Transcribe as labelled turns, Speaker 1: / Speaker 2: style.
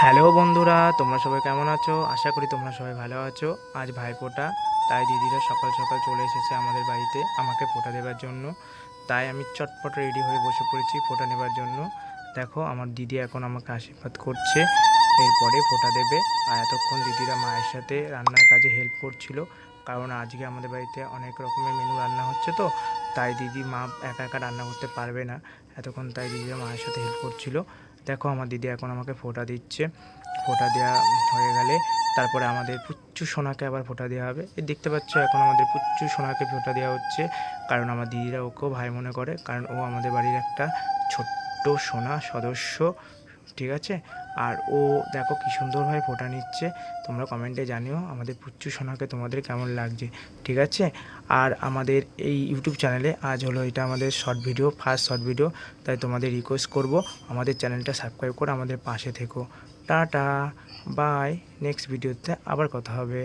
Speaker 1: Hello বন্ধুরা, তোমরা সবাই কেমন আছো? আশা করি তোমরা সবাই ভালো আছো। আজ ভাইফোঁটা, তাই দিদিরা সকাল সকাল চলে এসেছে আমাদের বাড়িতে আমাকে ফোঁটা দেওয়ার জন্য। তাই আমি চটপট রেডি হয়ে বসে পড়েছি ফোঁটা নেবার জন্য। দেখো আমার দিদি এখন আমাকে আশীর্বাদ করছে, এরপরে ফোঁটা দেবে। আর এতক্ষণ দিদিরা মায়ের সাথে রান্নার কাজে হেল্প করছিল, কারণ আজকে আমাদের বাড়িতে অনেক রকমের মেনু রান্না হচ্ছে তো। তাই দিদি মা একা একা রান্না করতে পারবে না এতক্ষণ, তাই দিদিরা মায়ের সাথে হেল্প করছিল। দেখো আমার দিদি এখন আমাকে ফোঁটা দিচ্ছে। ফোঁটা দেওয়া হয়ে গেলে তারপরে আমাদের পুচ্চু সোনাকে আবার ফোঁটা দেওয়া হবে। এই দেখতে পাচ্ছ এখন আমাদের পুচ্চু সোনাকে ফোঁটা দেওয়া হচ্ছে, কারণ আমার দিদিরা ওকেও ভাই মনে করে, কারণ ও আমাদের বাড়ির একটা ছোট্ট সোনা সদস্য, ঠিক আছে। আর ও দেখো কী সুন্দরভাবে ফোঁটা নিচ্ছে। তোমরা কমেন্টে জানিও আমাদের পুচ্চু সোনাকে তোমাদের কেমন লাগছে, ঠিক আছে। আর আমাদের এই ইউটিউব চ্যানেলে আজ হলো এটা আমাদের short video, first short video, তাই তোমাদের রিকোয়েস্ট করব আমাদের চ্যানেলটা সাবস্ক্রাইব করে আমাদের পাশে থেকো। টাটা, বাই, নেক্সট ভিডিওতে আবার কথা হবে।